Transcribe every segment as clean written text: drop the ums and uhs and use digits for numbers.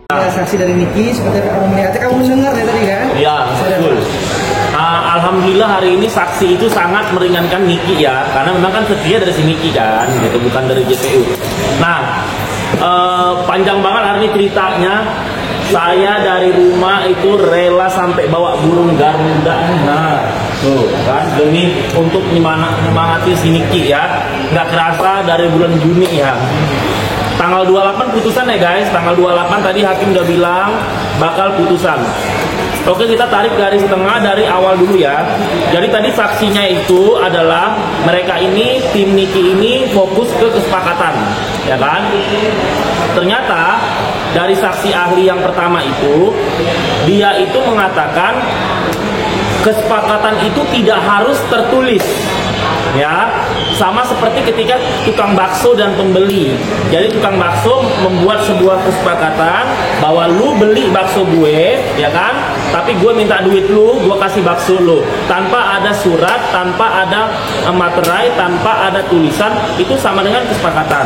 Saksi dari Niki, seperti kamu melihatnya, kamu mendengar ya tadi kan? Iya, betul. Alhamdulillah hari ini saksi itu sangat meringankan Niki ya, karena memang kan setia dari si Niki kan, gitu, bukan dari JPU. Nah, panjang banget hari ini ceritanya. Saya dari rumah itu rela sampai bawa burung garuda. Nah, tuh kan demi untuk menyemangati si Niki ya. Nggak kerasa dari bulan Juni ya. Tanggal 28 putusan ya guys, tanggal 28 tadi hakim udah bilang bakal putusan. Oke, kita tarik garis tengah dari awal dulu ya. Jadi tadi saksinya itu adalah mereka ini, tim Niki ini fokus ke kesepakatan, ya kan? Ternyata dari saksi ahli yang pertama itu, dia itu mengatakan kesepakatan itu tidak harus tertulis. Ya, sama seperti ketika tukang bakso dan pembeli. Jadi tukang bakso membuat sebuah kesepakatan bahwa lu beli bakso gue, ya kan? Tapi gue minta duit lu, gue kasih bakso lu. Tanpa ada surat, tanpa ada materai, tanpa ada tulisan, itu sama dengan kesepakatan.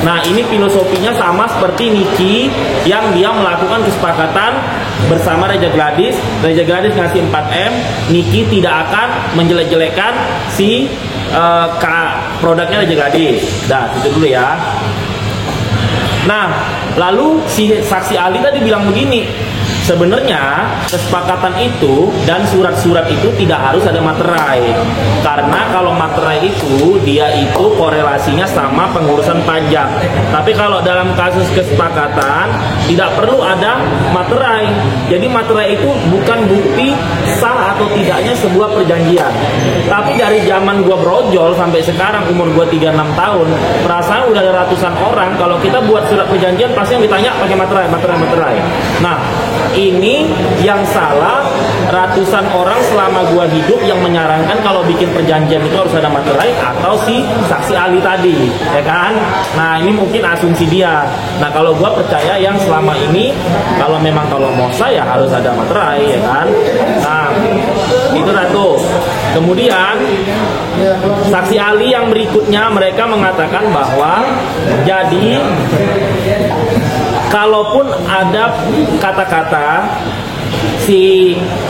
Nah, ini filosofinya sama seperti Niki yang dia melakukan kesepakatan bersama Reja Gladys. Reja Gladys ngasih 4M, Niki tidak akan menjelek-jelekan si produknya Reja Gladys. Dah, itu dulu ya. Nah, lalu si saksi ahli tadi bilang begini, sebenarnya kesepakatan itu dan surat-surat itu tidak harus ada materai. Karena kalau materai itu dia itu korelasinya sama pengurusan pajak. Tapi kalau dalam kasus kesepakatan tidak perlu ada materai. Jadi materai itu bukan bukti sah atau tidaknya sebuah perjanjian. Tapi dari zaman gua brojol sampai sekarang umur gua 36 tahun, perasaan udah ada ratusan orang kalau kita buat surat perjanjian pasti yang ditanya pakai materai. Nah, ini yang salah ratusan orang selama gua hidup yang menyarankan kalau bikin perjanjian itu harus ada materai atau si saksi ahli tadi, ya kan? Nah, ini mungkin asumsi dia. Nah, kalau gua percaya yang selama ini kalau memang kalau mau saya harus ada materai, ya kan? Nah, itu satu. Kemudian saksi ahli yang berikutnya mereka mengatakan bahwa jadi kalaupun ada kata-kata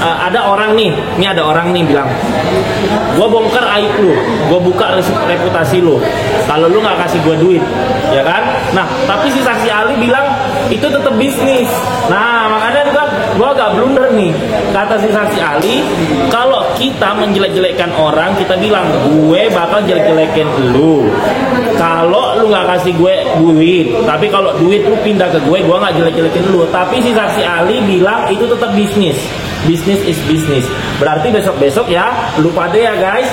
ada orang nih bilang, gue bongkar aib lu, gue buka reputasi lu, kalau lu nggak kasih gue duit, ya kan? Nah, tapi si saksi ahli bilang itu tetap bisnis. Nah, makanya juga gue agak blunder nih, kata si saksi ahli, kalau kita menjelek-jelekkan orang, kita bilang gue bakal jelek-jelekin lu kalau lu nggak kasih gue duit. Tapi kalau duit lu pindah ke gue nggak jelek-jelekin lu. Tapi si saksi ahli bilang itu tetap bisnis. Business is business. Berarti besok-besok ya, lu pada ya guys,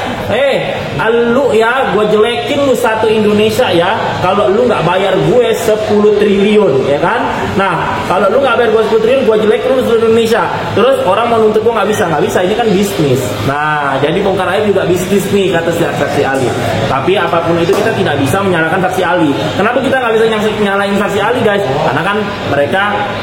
lu ya, gue jelekin lu satu Indonesia ya, kalau lu nggak bayar gue 10 triliun, ya kan? Nah, kalau lu nggak bayar gue 10 triliun, gue jelekin lu seluruh Indonesia. Terus orang mau nuntut gue nggak bisa, ini kan bisnis. Nah, jadi bongkar aib juga bisnis nih, kata saksi ahli. Tapi apapun itu kita tidak bisa menyalahkan saksi ahli. Kenapa kita nggak bisa nyalahin saksi ahli guys? Karena kan mereka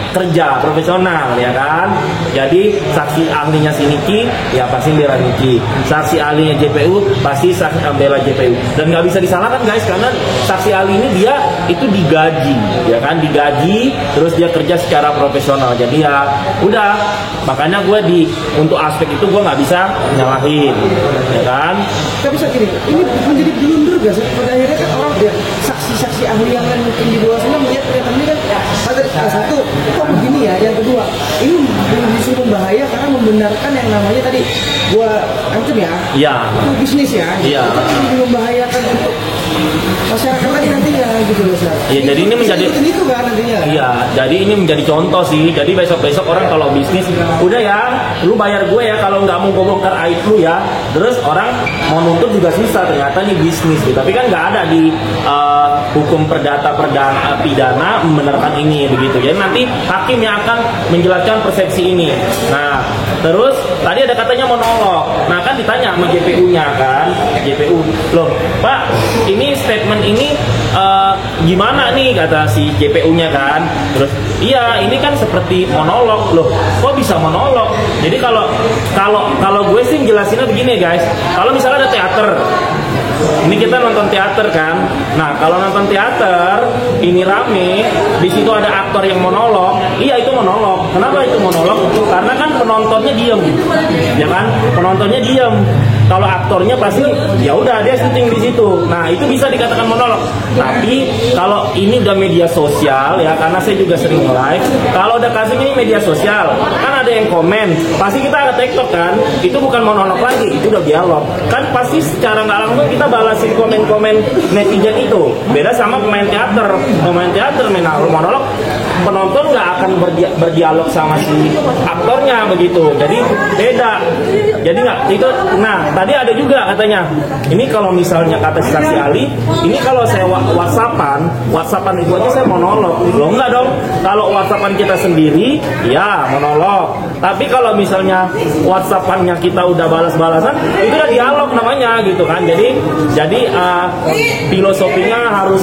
kerja profesional, ya kan? Jadi saksi ahlinya si Niki ya pasti bela Niki, saksi ahlinya JPU pasti bela JPU, dan nggak bisa disalahkan guys, karena saksi ahli ini dia itu digaji, ya kan, digaji, terus dia kerja secara profesional. Jadi ya udah, makanya gue untuk aspek itu gue nggak bisa nyalahin, ya kan. Tapi saat ini menjadi blunder gak sih? Pada akhirnya kan orang dia saksi ahli yang kan mungkin di bawah sana melihat ini kan satu kok begini ya, yang kedua ini justru membahaya karena membenarkan yang namanya tadi gua ancam ya, iya, itu bisnis ya, iya, itu membahayakan untuk masyarakat lagi nantinya gitu loh. Iya, jadi ini menjadi itu kan nantinya. Iya, jadi ini menjadi contoh sih. Jadi besok-besok orang kalau bisnis, udah ya, lu bayar gue ya kalau nggak mau gue bongkar aib lu ya. Terus orang mau nuntut juga susah, ternyata ini bisnis gitu. Tapi kan nggak ada di hukum perdata pidana membenarkan ini begitu. Jadi nanti hakim yang akan menjelaskan persepsi ini. Nah, terus tadi ada katanya monolog. Nah, kan ditanya sama JPU-nya kan, JPU, loh Pak, ini statement ini gimana nih, kata si JPU-nya kan. Terus iya, ini kan seperti monolog. Loh, kok bisa monolog? Jadi kalau gue sih jelasinnya begini guys. Kalau misalnya ada teater, ini kita nonton teater kan. Nah, kalau nonton teater ini rame, di situ ada aktor yang monolog. Iya, itu monolog. Kenapa itu monolog? Karena kan penontonnya diem, ya kan? Penontonnya diem. Kalau aktornya pasti ya udah dia syuting di situ. Nah, itu bisa dikatakan monolog. Tapi kalau ini udah media sosial ya, karena saya juga sering live. Kalau udah kasus ini media sosial, kan ada yang komen, pasti kita ada TikTok kan. Itu bukan monolog lagi, itu udah dialog. Kan pasti secara nggak langsung kita balasin komen-komen netizen itu. Beda sama pemain teater. Pemain teater main monolog, penonton nggak akan berdialog sama si aktornya begitu. Jadi beda. Jadi nggak itu. Nah, tadi ada juga katanya. Ini kalau misalnya kata saksi ahli, ini kalau saya WhatsAppan itu aja saya monolog. Loh enggak dong. Kalau WhatsAppan kita sendiri, ya monolog. Tapi kalau misalnya WhatsAppannya kita udah balas-balasan, itu udah dialog namanya gitu kan. Jadi filosofinya harus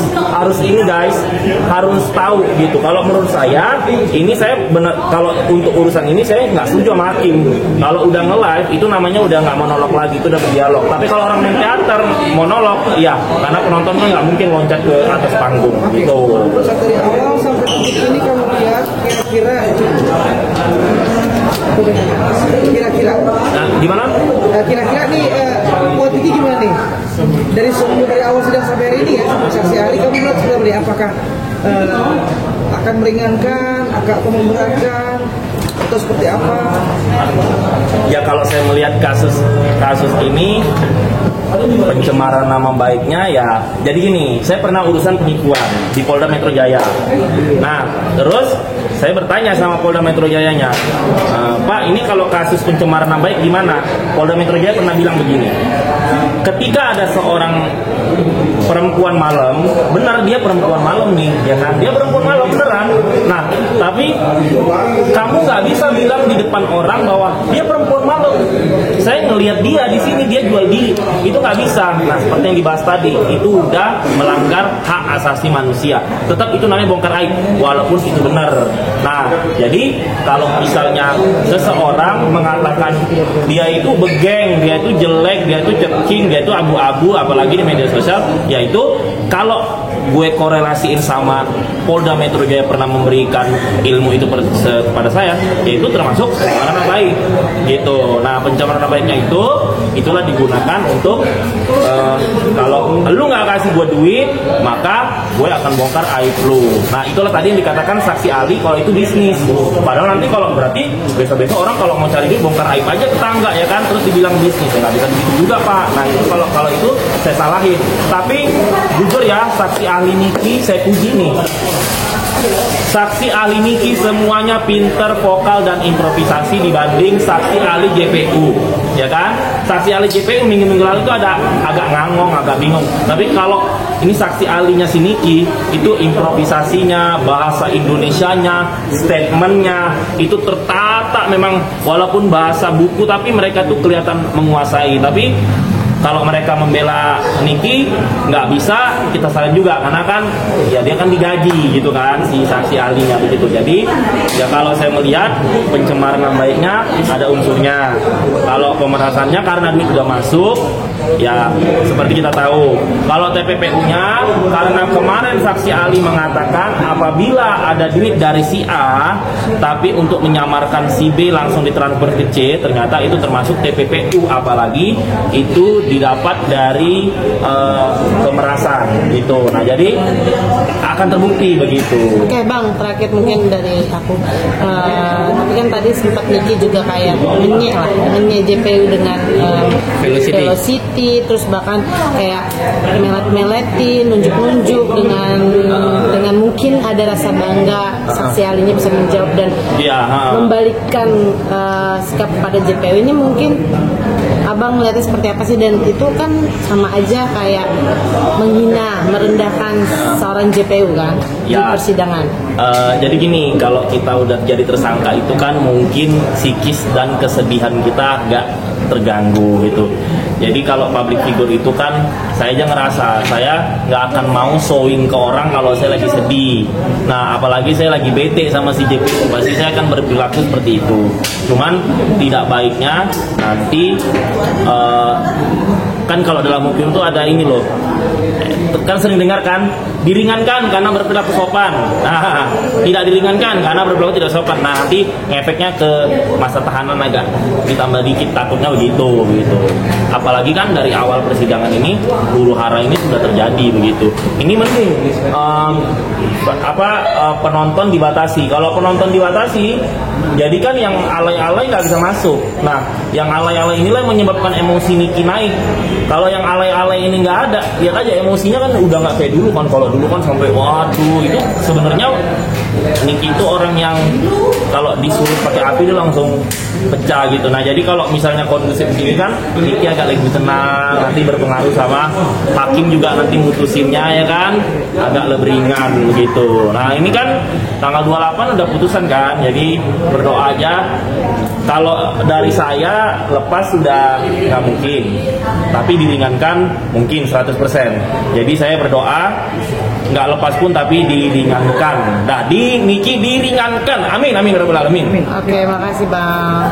ini guys, harus tahu gitu. Kalau menurut saya, ini saya benar. Kalau untuk urusan ini saya nggak setuju sama hakim. Kalau udah nge-live itu namanya udah nggak monolog lagi, itu udah berdialog. Tapi kalau orang main teater monolog, ya karena penonton kan nggak mungkin loncat ke atas panggung gitu. Terus dari awal sampai titik ini kamu lihat kira-kira Nah, gimana? Kira-kira nih buat ini gimana nih? Dari awal sidang sampai hari ini ya, sampai saksi ahli kamu lihat sebenarnya apakah akan meringankan, akan memberatkan, atau seperti apa? Ya kalau saya melihat kasus ini pencemaran nama baiknya ya. Jadi gini, saya pernah urusan penipuan di Polda Metro Jaya. Nah, terus saya bertanya sama Polda Metro Jayanya, Pak, ini kalau kasus pencemaran nama baik gimana? Polda Metro Jaya pernah bilang begini, ketika ada seorang perempuan malam, benar dia perempuan malam nih, ya kan? Dia perempuan malam beneran. Nah, tapi kamu nggak bisa bilang di depan orang bahwa dia perempuan malam. Saya ngelihat dia di sini dia jual diri, itu nggak bisa. Nah, seperti yang dibahas tadi, itu udah melanggar hak asasi manusia. Tetap itu namanya bongkar aib, walaupun itu benar. Nah, jadi kalau misalnya seseorang mengatakan dia itu begeng, dia itu jelek, dia itu ceking, dia itu abu-abu, apalagi di media sosial, yaitu kalau gue korelasiin sama Polda Metro Jaya pernah memberikan ilmu itu kepada saya, yaitu termasuk pencemaran nama baik gitu. Nah, pencemaran nama baiknya itulah digunakan untuk kalau lu nggak kasih gue duit, maka gue akan bongkar aib lu. Nah, itulah tadi yang dikatakan saksi ahli kalau itu bisnis. Padahal nanti kalau berarti besok-besok orang kalau mau cari duit bongkar aib aja tetangga ya kan, terus dibilang bisnis, ya nggak bisa begitu juga Pak. Nah, itu kalau itu saya salahin. Tapi jujur ya, saksi ahli Niki saya puji nih. Saksi ahli Niki semuanya pinter, vokal dan improvisasi dibanding saksi ahli JPU, ya kan? Saksi ahli JPU minggu-minggu lalu itu ada agak ngangong, agak bingung. Tapi kalau ini saksi ahlinya si Niki, itu improvisasinya, bahasa Indonesianya, statementnya itu tertata memang, walaupun bahasa buku tapi mereka tuh kelihatan menguasai. Tapi kalau mereka membela Niki nggak bisa kita salin juga, karena kan ya dia kan digaji gitu kan si saksi ahlinya begitu. Jadi ya kalau saya melihat pencemaran nama baiknya ada unsurnya. Kalau pemerasannya karena duit sudah masuk, ya seperti kita tahu. Kalau TPPU-nya karena kemarin saksi ahli mengatakan apabila ada duit dari si A tapi untuk menyamarkan si B langsung ditransfer ke C, ternyata itu termasuk TPPU, apalagi itu didapat dari pemerasan gitu. Nah, jadi akan terbukti begitu. Oke Bang, terakhir mungkin dari aku, tapi kan tadi sempat Niki juga kayak ngenyek JPU dengan Velocity, terus bahkan kayak melet-meletin, nunjuk-nunjuk dengan mungkin ada rasa bangga saksi ahlinya bisa menjawab dan membalikkan sikap pada JPU ini. Mungkin Abang melihatnya seperti apa sih? Dan itu kan sama aja kayak menghina, merendahkan seorang JPU kan di persidangan. Jadi gini, kalau kita udah jadi tersangka itu kan mungkin psikis dan kesedihan kita agak terganggu gitu. Jadi kalau public figure itu kan saya aja ngerasa saya nggak akan mau showing ke orang kalau saya lagi sedih. Nah, apalagi saya lagi bete sama si JPU, pasti saya akan berperilaku seperti itu. Cuman tidak baiknya nanti Kan kalau dalam hukum itu ada ini loh, kan sering dengar kan, diringankan karena berperilaku sopan. Nah, tidak diringankan karena berperilaku tidak sopan. Nah, nanti efeknya ke masa tahanan agak ditambah dikit, takutnya begitu. Apalagi kan dari awal persidangan ini huru hara ini sudah terjadi begitu. Ini mending penonton dibatasi. Kalau penonton dibatasi, jadi kan yang alay-alay nggak bisa masuk. Nah, yang alay-alay inilah yang menyebabkan emosi Niki naik. Kalau yang alay-alay ini nggak ada, lihat aja emosinya kan udah nggak kayak dulu kan. Kalau dulu kan sampai waduh, itu sebenarnya Niki itu orang yang kalau disuruh pakai api dia langsung pecah gitu. Nah, jadi kalau misalnya kondusif gini kan, Niki agak lebih tenang, nanti berpengaruh sama hakim juga nanti mutusinnya ya kan, agak lebih ringan begitu. Nah, ini kan tanggal 28 udah putusan kan, jadi berdoa aja. Kalau dari saya lepas sudah nggak mungkin, tapi diringankan mungkin 100%. Jadi saya berdoa nggak lepas pun tapi diringankan. Nah, di Niki diringankan. Amin, amin, rabbal alamin. Oke, makasih Bang.